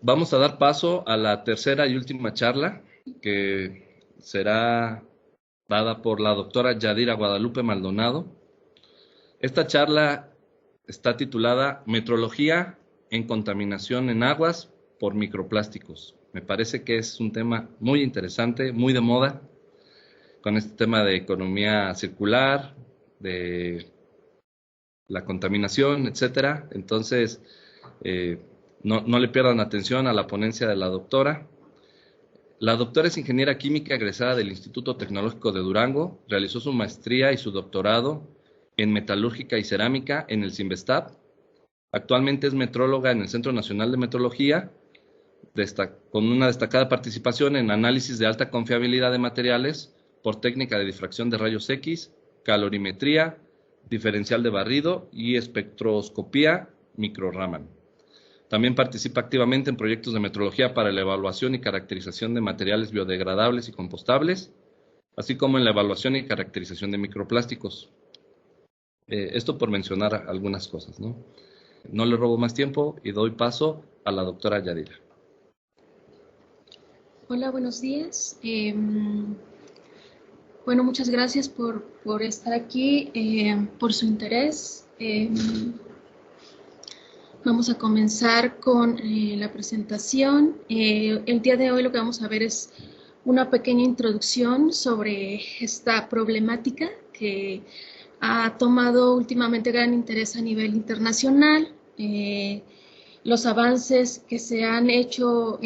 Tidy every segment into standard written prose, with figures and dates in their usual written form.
Vamos a dar paso a la tercera y última charla, que será dada por la doctora Yadira Guadalupe Maldonado. Esta charla está titulada Metrología en contaminación en aguas por microplásticos. Me parece que es un tema muy interesante, muy de moda, con este tema de economía circular, de la contaminación, etcétera. Entonces, no le pierdan atención a la ponencia de la doctora. La doctora es ingeniera química egresada del Instituto Tecnológico de Durango, realizó su maestría y su doctorado en metalúrgica y cerámica en el CIMBESTAB. Actualmente es metróloga en el Centro Nacional de Metrología, con una destacada participación en análisis de alta confiabilidad de materiales por técnica de difracción de rayos X, calorimetría, diferencial de barrido y espectroscopía micro-Raman. También participa activamente en proyectos de metrología para la evaluación y caracterización de materiales biodegradables y compostables, así como en la evaluación y caracterización de microplásticos. Esto por mencionar algunas cosas, ¿no? No le robo más tiempo y doy paso a la doctora Yadira. Hola, buenos días. Bueno, muchas gracias por estar aquí, por su interés. Vamos a comenzar con la presentación. El día de hoy lo que vamos a ver es una pequeña introducción sobre esta problemática que ha tomado últimamente gran interés a nivel internacional. Los avances que se han hecho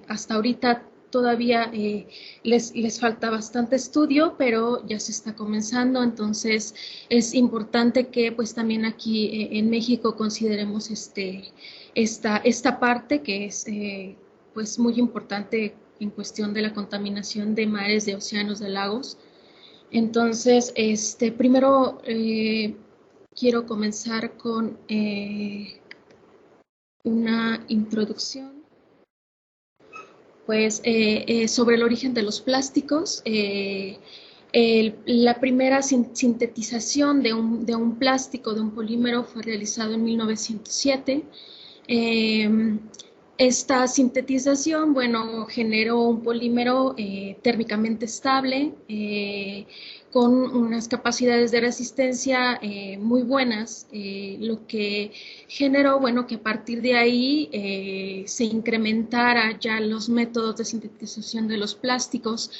hasta ahorita todavía les falta bastante estudio, pero ya se está comenzando, entonces es importante que pues también aquí en México consideremos esta parte que es pues muy importante en cuestión de la contaminación de mares, de océanos, de lagos. Entonces, primero quiero comenzar con una introducción pues sobre el origen de los plásticos. La primera sintetización de un plástico, de un polímero, fue realizado en 1907. Esta sintetización, bueno, generó un polímero térmicamente estable, con unas capacidades de resistencia muy buenas, lo que generó, bueno, que a partir de ahí se incrementara ya los métodos de sintetización de los plásticos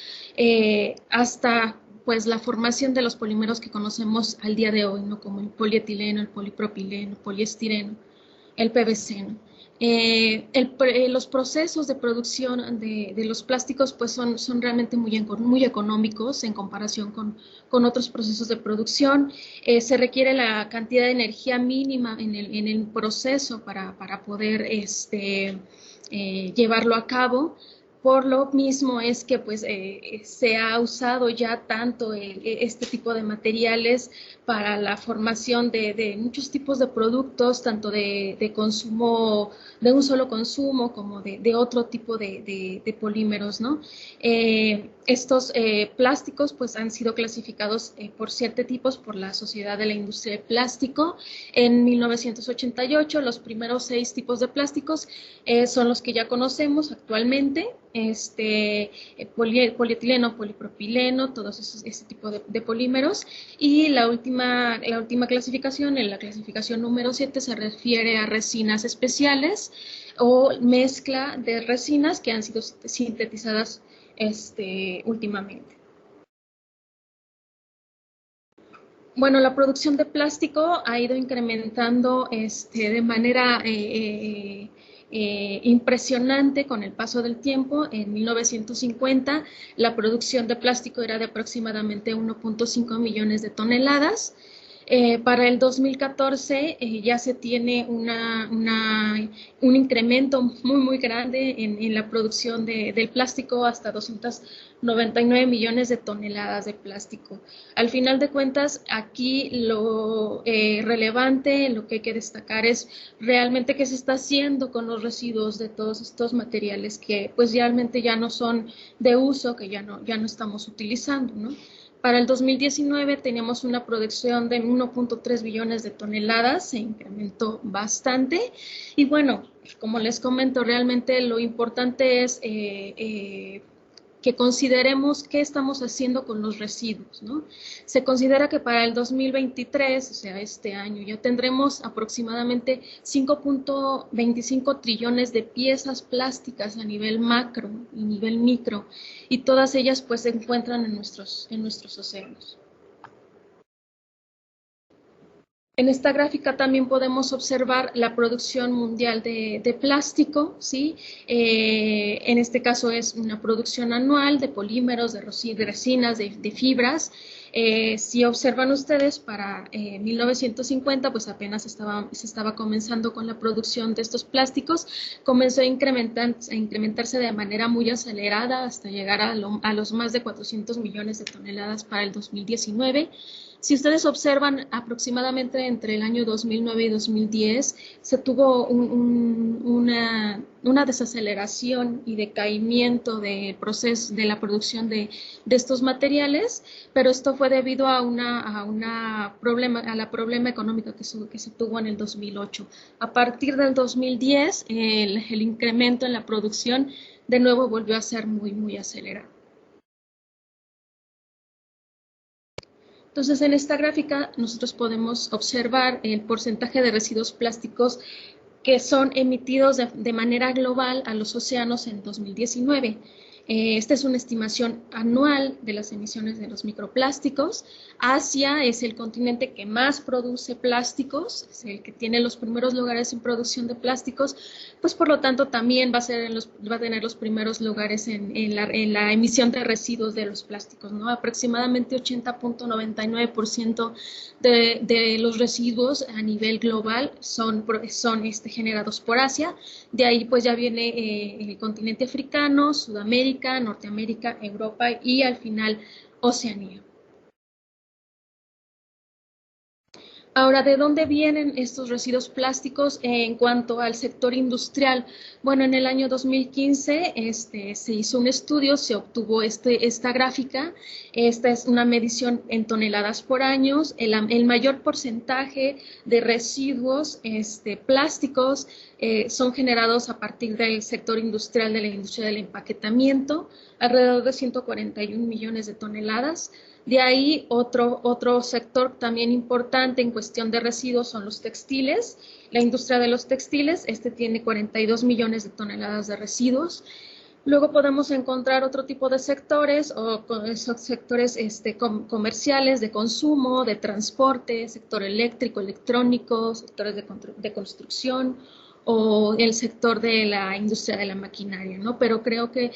hasta pues la formación de los polímeros que conocemos al día de hoy, ¿no? Como el polietileno, el polipropileno, el poliestireno, el PVC, ¿no? Los procesos de producción de los plásticos pues son realmente muy económicos en comparación con otros procesos de producción. Se requiere la cantidad de energía mínima en el proceso para poder llevarlo a cabo. Por lo mismo es que pues se ha usado ya tanto este tipo de materiales para la formación de muchos tipos de productos, tanto de consumo, de un solo consumo, como de otro tipo de polímeros, ¿no? Estos plásticos pues han sido clasificados por 7 tipos por la Sociedad de la Industria del Plástico. En 1988 los primeros 6 tipos de plásticos son los que ya conocemos actualmente. Polietileno, polipropileno, todos ese tipo de polímeros, y la última clasificación, en la clasificación número 7, se refiere a resinas especiales o mezcla de resinas que han sido sintetizadas últimamente. Bueno, la producción de plástico ha ido incrementando de manera impresionante con el paso del tiempo. En 1950 la producción de plástico era de aproximadamente 1.5 millones de toneladas. Para el 2014 ya se tiene un incremento muy grande en la producción del plástico, hasta 299 millones de toneladas de plástico. Al final de cuentas, aquí lo relevante, lo que hay que destacar es realmente qué se está haciendo con los residuos de todos estos materiales que pues realmente ya no son de uso, que ya no estamos utilizando, ¿no? Para el 2019 teníamos una producción de 1.3 billones de toneladas, se incrementó bastante. Y bueno, como les comento, realmente lo importante es que consideremos qué estamos haciendo con los residuos, ¿no? Se considera que para el 2023, o sea, este año, ya tendremos aproximadamente 5.25 trillones de piezas plásticas a nivel macro y nivel micro, y todas ellas pues se encuentran en nuestros océanos. En esta gráfica también podemos observar la producción mundial de plástico, ¿sí? En este caso es una producción anual de polímeros, de resinas, de fibras. Si observan ustedes, para 1950, pues apenas se estaba comenzando con la producción de estos plásticos, comenzó a incrementarse de manera muy acelerada hasta llegar a los más de 400 millones de toneladas para el 2019. Si ustedes observan, aproximadamente entre el año 2009 y 2010 se tuvo una desaceleración y decaimiento del proceso de la producción de estos materiales, pero esto fue debido a la problema económica que se tuvo en el 2008. A partir del 2010, el incremento en la producción de nuevo volvió a ser muy, muy acelerado. Entonces, en esta gráfica nosotros podemos observar el porcentaje de residuos plásticos que son emitidos de manera global a los océanos en 2019. Esta es una estimación anual de las emisiones de los microplásticos. Asia es el continente que más produce plásticos, es el que tiene los primeros lugares en producción de plásticos, pues por lo tanto también va a tener los primeros lugares en la emisión de residuos de los plásticos, ¿no? Aproximadamente 80.99% de los residuos a nivel global son generados por Asia. De ahí pues ya viene el continente africano, Sudamérica, Norteamérica, Europa y al final Oceanía. Ahora, ¿de dónde vienen estos residuos plásticos en cuanto al sector industrial? Bueno, en el año 2015 se hizo un estudio, se obtuvo esta gráfica. Esta es una medición en toneladas por año. El mayor porcentaje de residuos plásticos son generados a partir del sector industrial, de la industria del empaquetamiento, alrededor de 141 millones de toneladas. De ahí otro sector también importante en cuestión de residuos son los textiles. La industria de los textiles, tiene 42 millones de toneladas de residuos. Luego podemos encontrar otro tipo de sectores, esos sectores comerciales, de consumo, de transporte, sector eléctrico, electrónico, sectores de construcción, o el sector de la industria de la maquinaria, ¿no? Pero creo que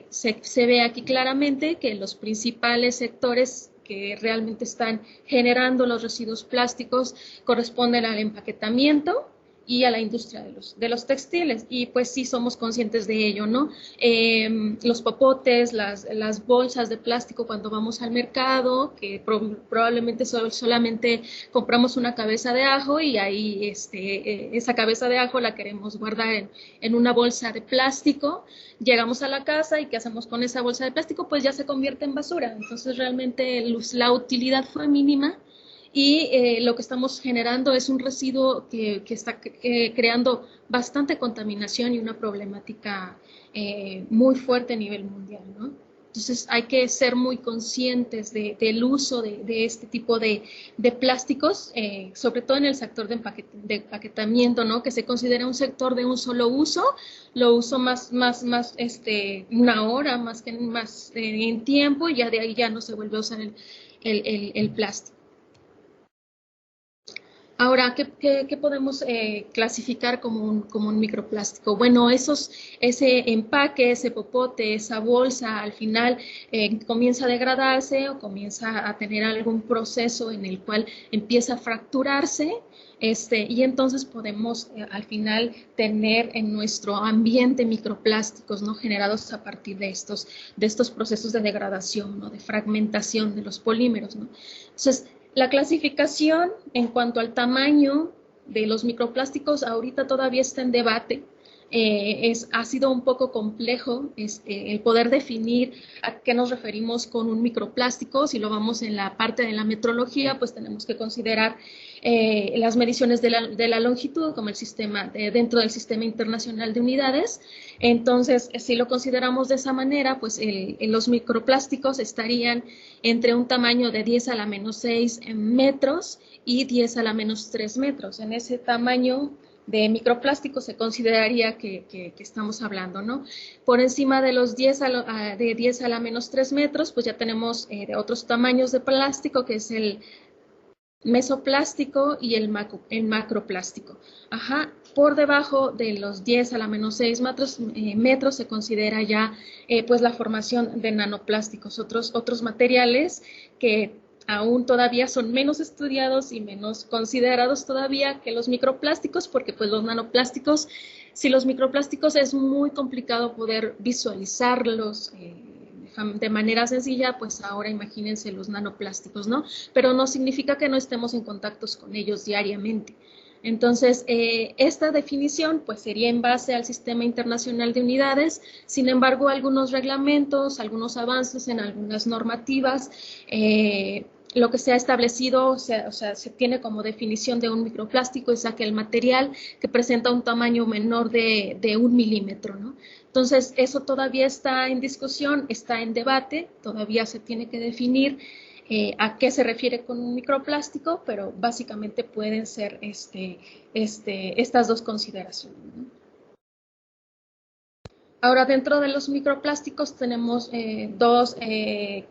se ve aquí claramente que los principales sectores que realmente están generando los residuos plásticos corresponden al empaquetamiento y a la industria de los textiles, y pues sí somos conscientes de ello, ¿no? Los popotes, las bolsas de plástico cuando vamos al mercado, que probablemente solamente compramos una cabeza de ajo y ahí esa cabeza de ajo la queremos guardar en una bolsa de plástico. Llegamos a la casa y ¿qué hacemos con esa bolsa de plástico? Pues ya se convierte en basura. Entonces realmente la utilidad fue mínima. Y lo que estamos generando es un residuo que está creando bastante contaminación y una problemática muy fuerte a nivel mundial, ¿no? Entonces hay que ser muy conscientes del uso de este tipo de plásticos, sobre todo en el sector de empaquetamiento, ¿no? Que se considera un sector de un solo uso, lo uso más una hora, más en tiempo, y ya de ahí ya no se vuelve a usar el plástico. Ahora, ¿qué podemos clasificar como un microplástico? Bueno, ese empaque, ese popote, esa bolsa, al final comienza a degradarse o comienza a tener algún proceso en el cual empieza a fracturarse, y entonces podemos al final tener en nuestro ambiente microplásticos, ¿no? Generados a partir de estos procesos de degradación, ¿no? De fragmentación de los polímeros, ¿no? Entonces, la clasificación en cuanto al tamaño de los microplásticos ahorita todavía está en debate. Ha sido un poco complejo el poder definir a qué nos referimos con un microplástico. Si lo vamos en la parte de la metrología, pues tenemos que considerar las mediciones de la longitud como el sistema, dentro del Sistema Internacional de Unidades. Entonces, si lo consideramos de esa manera, pues los microplásticos estarían entre un tamaño de 10 a la menos 6 metros y 10 a la menos 3 metros. En ese tamaño de microplástico se consideraría que estamos hablando, ¿no? Por encima de los 10 a la menos 3 metros, pues ya tenemos de otros tamaños de plástico, que es el mesoplástico y el macroplástico. Ajá. Por debajo de los 10 a la menos 6 metros se considera ya pues la formación de nanoplásticos, otros materiales que aún todavía son menos estudiados y menos considerados todavía que los microplásticos, porque pues los nanoplásticos, si los microplásticos es muy complicado poder visualizarlos de manera sencilla, pues ahora imagínense los nanoplásticos, ¿no? Pero no significa que no estemos en contacto con ellos diariamente. Entonces, esta definición pues sería en base al Sistema Internacional de Unidades. Sin embargo, algunos reglamentos, algunos avances en algunas normativas, lo que se ha establecido, o sea, se tiene como definición de un microplástico es aquel material que presenta un tamaño menor de 1 milímetro, ¿no? Entonces, eso todavía está en discusión, está en debate, todavía se tiene que definir a qué se refiere con un microplástico, pero básicamente pueden ser estas dos consideraciones, ¿no? Ahora, dentro de los microplásticos tenemos dos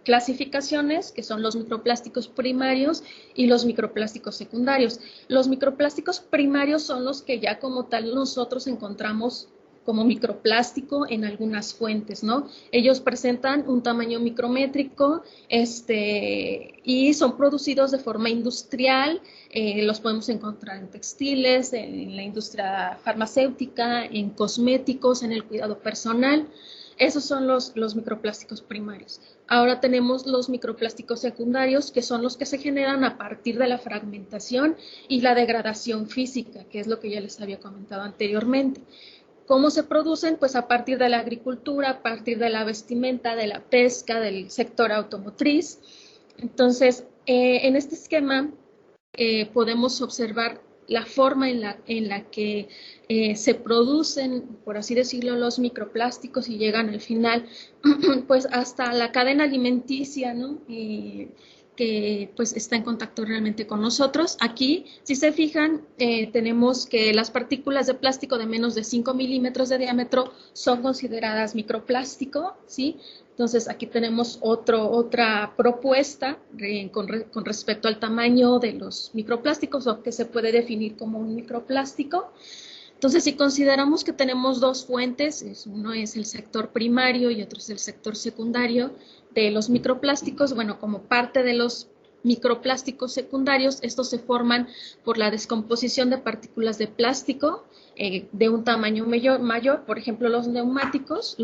clasificaciones, que son los microplásticos primarios y los microplásticos secundarios. Los microplásticos primarios son los que ya como tal nosotros encontramos como microplástico en algunas fuentes, ¿no? Ellos presentan un tamaño micrométrico y son producidos de forma industrial. Los podemos encontrar en textiles, en la industria farmacéutica, en cosméticos, en el cuidado personal. Esos son los microplásticos primarios. Ahora tenemos los microplásticos secundarios, que son los que se generan a partir de la fragmentación y la degradación física, que es lo que ya les había comentado anteriormente. ¿Cómo se producen? Pues a partir de la agricultura, a partir de la vestimenta, de la pesca, del sector automotriz. Entonces, en este esquema podemos observar la forma en la que se producen, por así decirlo, los microplásticos y llegan al final, pues hasta la cadena alimenticia, ¿no? Que pues está en contacto realmente con nosotros. Aquí, si se fijan, tenemos que las partículas de plástico de menos de 5 milímetros de diámetro son consideradas microplástico, ¿sí? Entonces, aquí tenemos otra propuesta con respecto al tamaño de los microplásticos, o que se puede definir como un microplástico. Entonces, si consideramos que tenemos dos fuentes, uno es el sector primario y otro es el sector secundario de los microplásticos, bueno, como parte de los microplásticos secundarios, estos se forman por la descomposición de partículas de plástico de un tamaño mayor, por ejemplo, los neumáticos,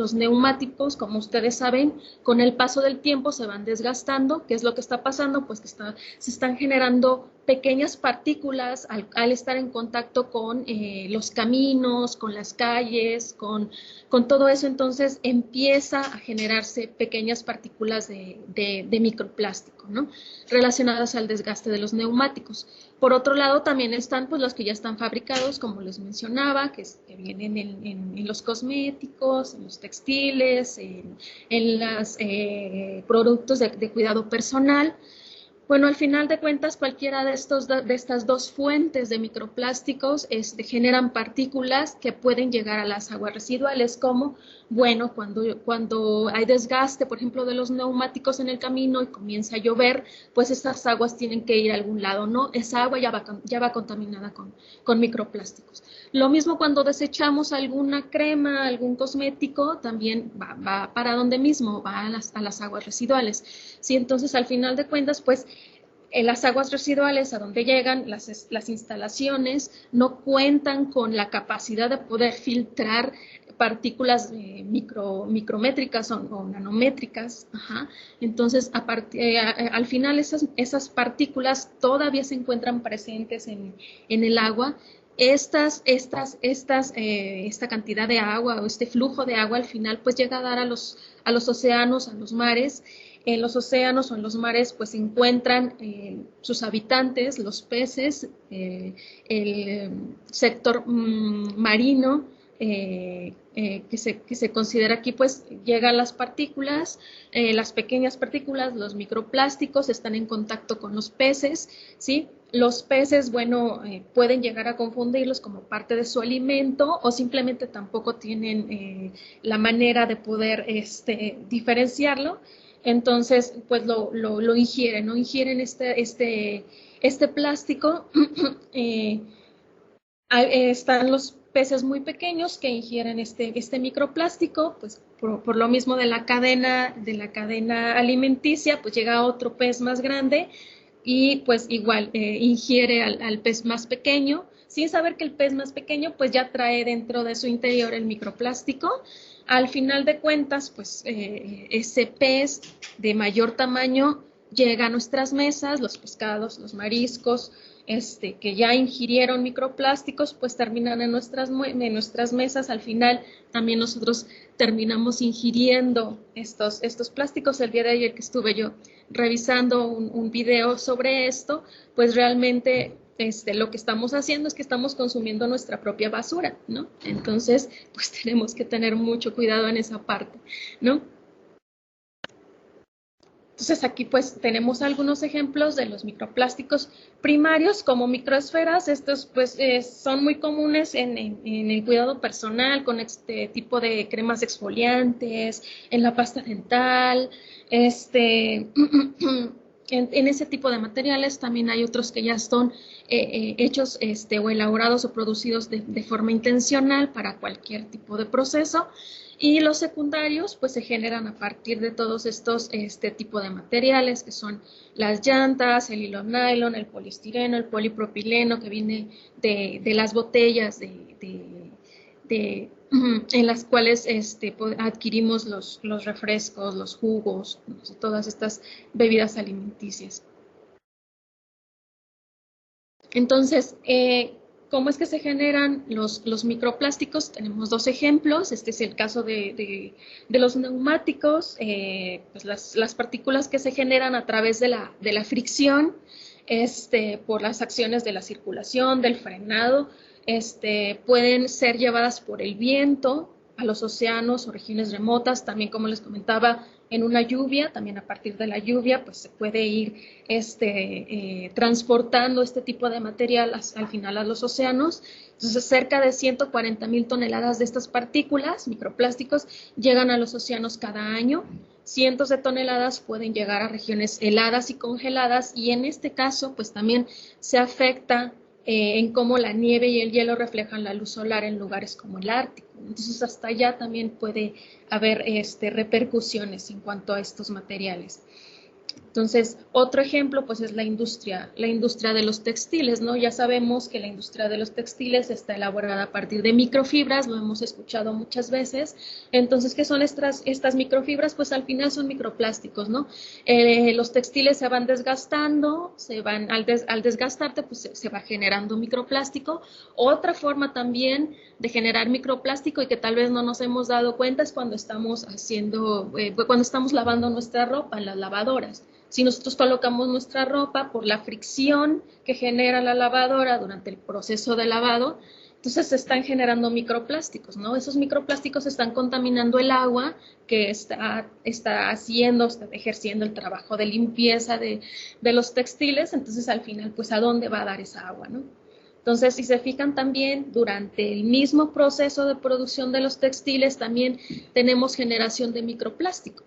como ustedes saben, con el paso del tiempo se van desgastando. ¿Qué es lo que está pasando? Pues que se están generando pequeñas partículas al estar en contacto con los caminos, con las calles, con todo eso. Entonces empieza a generarse pequeñas partículas de microplástico, ¿no? Relacionadas al desgaste de los neumáticos. Por otro lado, también están pues los que ya están fabricados, como les mencionaba, que vienen en los cosméticos, en los textiles, en los productos de cuidado personal. Bueno, al final de cuentas, cualquiera de estas dos fuentes de microplásticos generan partículas que pueden llegar a las aguas residuales, como, bueno, cuando hay desgaste, por ejemplo, de los neumáticos en el camino y comienza a llover, pues estas aguas tienen que ir a algún lado, ¿no? Esa agua ya va contaminada con microplásticos. Lo mismo cuando desechamos alguna crema, algún cosmético, también va para donde mismo, va a las aguas residuales. Sí, entonces, al final de cuentas, pues, las aguas residuales a donde llegan, las instalaciones no cuentan con la capacidad de poder filtrar partículas micrométricas o nanométricas. Ajá. Entonces, al final esas partículas todavía se encuentran presentes en el agua. esta cantidad de agua o este flujo de agua al final pues llega a dar a los océanos, a los mares. En los océanos o en los mares pues se encuentran sus habitantes, los peces, el sector marino, que se considera aquí, pues llegan las partículas, las pequeñas partículas, los microplásticos están en contacto con los peces, ¿sí? Los peces, bueno, pueden llegar a confundirlos como parte de su alimento o simplemente tampoco tienen la manera de poder diferenciarlo. Entonces, pues lo ingieren, ¿no? Ingieren este plástico. Están los peces muy pequeños que ingieren este microplástico, pues por lo mismo de la cadena alimenticia, pues llega otro pez más grande y pues igual ingiere al pez más pequeño, sin saber que el pez más pequeño pues ya trae dentro de su interior el microplástico. Al final de cuentas, pues ese pez de mayor tamaño llega a nuestras mesas, los pescados, los mariscos, que ya ingirieron microplásticos, pues terminan en nuestras mesas. Al final también nosotros terminamos ingiriendo estos plásticos. El día de ayer que estuve yo revisando un video sobre esto, pues realmente lo que estamos haciendo es que estamos consumiendo nuestra propia basura, ¿no? Entonces, pues tenemos que tener mucho cuidado en esa parte, ¿no? Entonces aquí pues tenemos algunos ejemplos de los microplásticos primarios como microesferas. Estos pues son muy comunes en el cuidado personal con este tipo de cremas exfoliantes, en la pasta dental, en ese tipo de materiales. También hay otros que ya son hechos o elaborados o producidos de forma intencional para cualquier tipo de proceso. Y los secundarios pues se generan a partir de todos estos tipo de materiales que son las llantas, el hilo nylon, el poliestireno, el polipropileno que viene de las botellas en las cuales adquirimos los refrescos, los jugos, todas estas bebidas alimenticias. Pues ¿cómo es que se generan los microplásticos? Tenemos dos ejemplos. Este es el caso de los neumáticos, pues las partículas que se generan a través de la fricción, por las acciones de la circulación, del frenado, pueden ser llevadas por el viento a los océanos o regiones remotas. También, como les comentaba, en una lluvia, también a partir de la lluvia, pues se puede ir transportando este tipo de material al final a los océanos. Entonces, cerca de 140,000 toneladas de estas partículas, microplásticos, llegan a los océanos cada año. Cientos de toneladas pueden llegar a regiones heladas y congeladas, y en este caso, pues también se afecta en cómo la nieve y el hielo reflejan la luz solar en lugares como el Ártico. Entonces, hasta allá también puede haber repercusiones en cuanto a estos materiales. Entonces, otro ejemplo pues es la industria de los textiles, ¿no? Ya sabemos que la industria de los textiles está elaborada a partir de microfibras, lo hemos escuchado muchas veces. Entonces, ¿qué son estas microfibras? Pues al final son microplásticos, ¿no? Los textiles se van desgastando, al desgastarte pues se va generando microplástico. Otra forma también de generar microplástico y que tal vez no nos hemos dado cuenta es cuando estamos lavando nuestra ropa en las lavadoras. Si nosotros colocamos nuestra ropa por la fricción que genera la lavadora durante el proceso de lavado, entonces se están generando microplásticos, ¿no? Esos microplásticos están contaminando el agua que está ejerciendo el trabajo de limpieza de los textiles. Entonces, al final, pues, ¿a dónde va a dar esa agua, no? Entonces, si se fijan también, durante el mismo proceso de producción de los textiles, también tenemos generación de microplástico.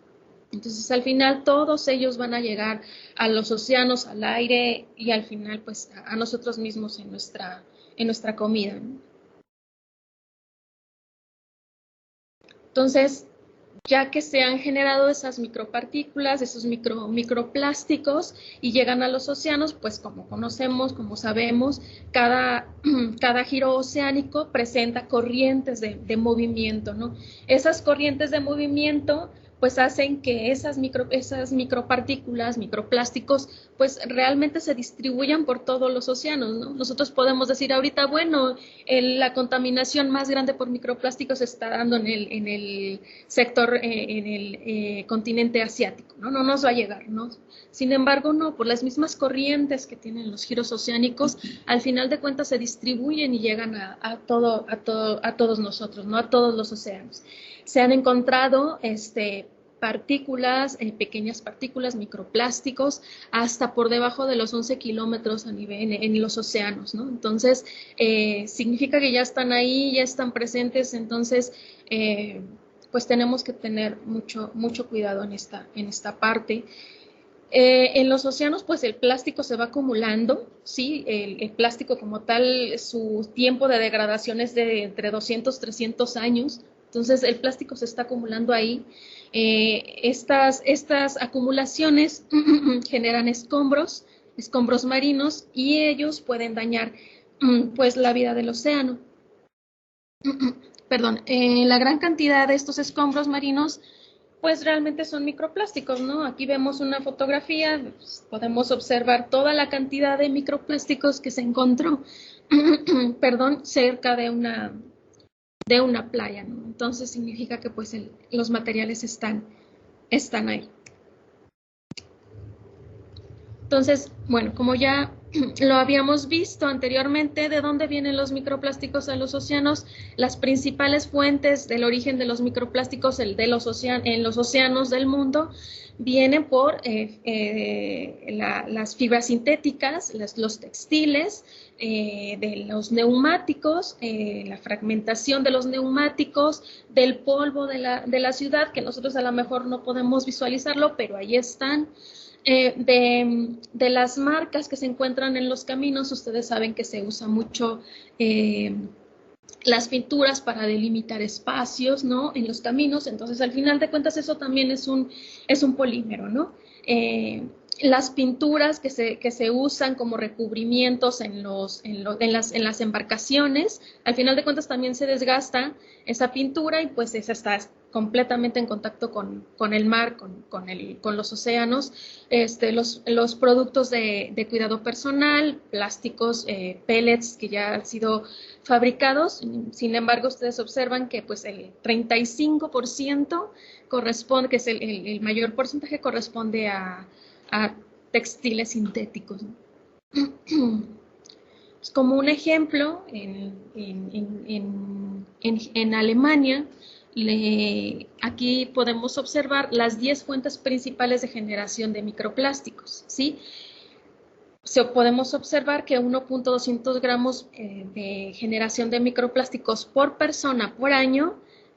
Entonces, al final, todos ellos van a llegar a los océanos, al aire y al final, pues, a nosotros mismos en nuestra comida, ¿no? Entonces, ya que se han generado esas micropartículas, esos microplásticos y llegan a los océanos, pues como conocemos, como sabemos, cada giro oceánico presenta corrientes de movimiento, ¿no? Esas corrientes de movimiento pues hacen que esas micropartículas, microplásticos, pues realmente se distribuyan por todos los océanos, ¿no? Nosotros podemos decir ahorita, bueno, la contaminación más grande por microplásticos se está dando en el sector, en el continente asiático, ¿no? No nos va a llegar, ¿no? Sin embargo, no, por las mismas corrientes que tienen los giros oceánicos, al final de cuentas se distribuyen y llegan a todos nosotros, ¿no? A todos los océanos. Se han encontrado partículas, pequeñas partículas, microplásticos, hasta por debajo de los 11 kilómetros en los océanos, ¿no? Entonces, significa que ya están ahí, ya están presentes, entonces, pues tenemos que tener mucho cuidado en esta parte. En los océanos, pues el plástico se va acumulando, ¿sí? El plástico como tal, su tiempo de degradación es de entre 200 y 300 años, entonces el plástico se está acumulando ahí. Estas acumulaciones generan escombros marinos, y ellos pueden dañar pues la vida del océano. Perdón, la gran cantidad de estos escombros marinos pues realmente son microplásticos, ¿no? Aquí vemos una fotografía, pues, podemos observar toda la cantidad de microplásticos que se encontró, perdón, cerca de una playa, ¿no? Entonces significa que pues los materiales están ahí. Entonces, bueno, como ya lo habíamos visto anteriormente, ¿de dónde vienen los microplásticos a los océanos? Las principales fuentes del origen de los microplásticos en los océanos del mundo vienen por las fibras sintéticas, los textiles, de los neumáticos, la fragmentación de los neumáticos, del polvo de la ciudad, que nosotros a lo mejor no podemos visualizarlo, pero ahí están. De las marcas que se encuentran en los caminos, ustedes saben que se usa mucho las pinturas para delimitar espacios, ¿no? En los caminos, entonces al final de cuentas eso también es un polímero, ¿no? Las pinturas que se usan como recubrimientos en las embarcaciones, al final de cuentas también se desgasta esa pintura y pues esa está completamente en contacto con el mar, con los océanos. Los productos de cuidado personal, plásticos, pellets que ya han sido fabricados, sin embargo ustedes observan que pues el 35% corresponde, que es el mayor porcentaje, corresponde a textiles sintéticos. Como un ejemplo, en Alemania, aquí podemos observar las 10 fuentes principales de generación de microplásticos, ¿sí? Podemos observar que 1.200 gramos de generación de microplásticos por persona por año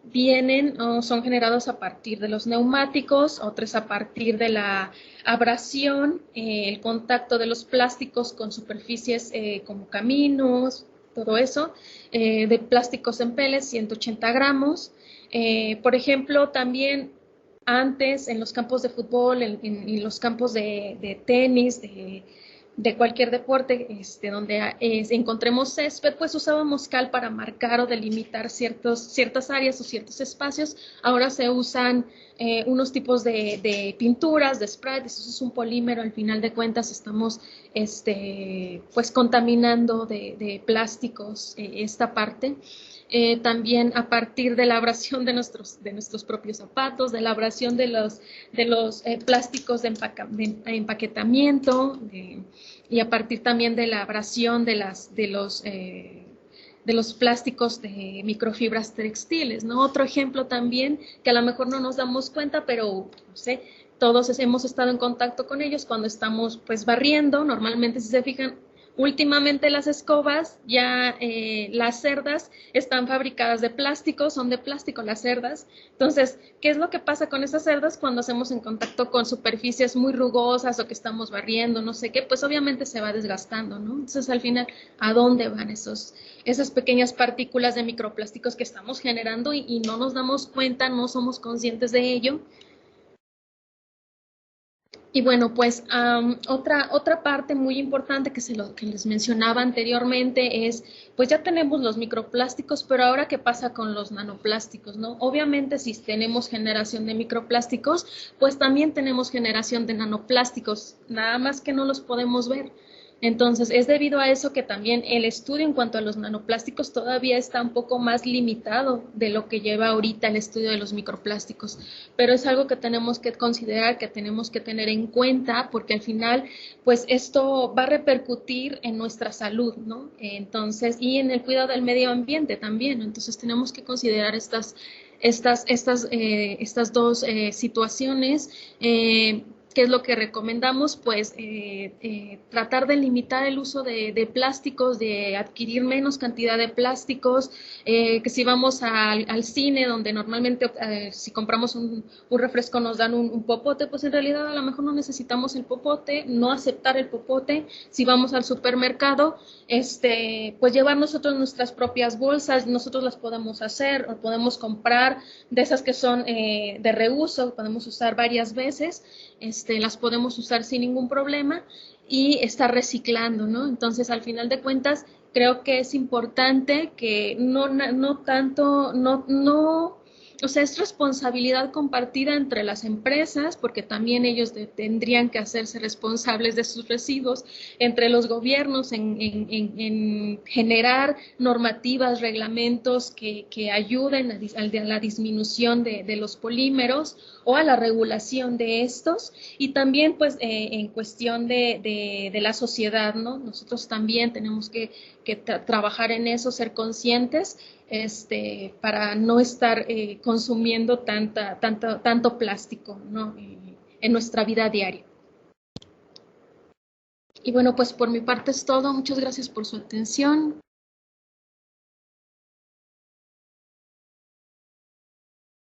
vienen o son generados a partir de los neumáticos, otros a partir de la abrasión, el contacto de los plásticos con superficies como caminos, todo eso, de plásticos en pellets, 180 gramos. Por ejemplo, también antes en los campos de fútbol, en los campos de tenis, de cualquier deporte donde encontremos césped, pues usábamos cal para marcar o delimitar ciertas áreas o ciertos espacios. Ahora se usan unos tipos de pinturas, de spray, eso es un polímero, al final de cuentas estamos pues contaminando de plásticos esta parte. También a partir de la abrasión de nuestros propios zapatos, de la abrasión de los plásticos de empaquetamiento, y a partir también de la abrasión de los plásticos de microfibras textiles, ¿no? Otro ejemplo también, que a lo mejor no nos damos cuenta, pero no sé, todos hemos estado en contacto con ellos cuando estamos pues barriendo. Normalmente, si se fijan, últimamente las escobas, ya las cerdas están fabricadas de plástico, son de plástico las cerdas. Entonces, ¿qué es lo que pasa con esas cerdas cuando hacemos en contacto con superficies muy rugosas o que estamos barriendo, no sé qué? Pues obviamente se va desgastando, ¿no? Entonces, al final, ¿a dónde van esas pequeñas partículas de microplásticos que estamos generando y no nos damos cuenta, no somos conscientes de ello? Y bueno, pues otra parte muy importante que les mencionaba anteriormente es, pues ya tenemos los microplásticos, pero ahora qué pasa con los nanoplásticos, ¿no? Obviamente si tenemos generación de microplásticos, pues también tenemos generación de nanoplásticos, nada más que no los podemos ver. Entonces, es debido a eso que también el estudio en cuanto a los nanoplásticos todavía está un poco más limitado de lo que lleva ahorita el estudio de los microplásticos, pero es algo que tenemos que considerar, que tenemos que tener en cuenta, porque al final, pues esto va a repercutir en nuestra salud, ¿no? Entonces, y en el cuidado del medio ambiente también, entonces tenemos que considerar estas dos situaciones. ¿Qué es lo que recomendamos? Pues tratar de limitar el uso de plásticos, de adquirir menos cantidad de plásticos, que si vamos al cine, donde normalmente si compramos un refresco nos dan un popote, pues en realidad a lo mejor no necesitamos el popote, no aceptar el popote. Si vamos al supermercado, pues llevar nosotros nuestras propias bolsas, nosotros las podemos hacer, o podemos comprar de esas que son de reuso, podemos usar varias veces. Las podemos usar sin ningún problema y estar reciclando, ¿no? Entonces, al final de cuentas, creo que es importante que o sea, es responsabilidad compartida entre las empresas, porque también ellos tendrían que hacerse responsables de sus residuos, entre los gobiernos en generar normativas, reglamentos que ayuden a la disminución de los polímeros o a la regulación de estos, y también pues en cuestión de la sociedad, ¿no? Nosotros también tenemos que trabajar en eso, ser conscientes, para no estar consumiendo tanto plástico, ¿no? En nuestra vida diaria. Y bueno, pues por mi parte es todo. Muchas gracias por su atención.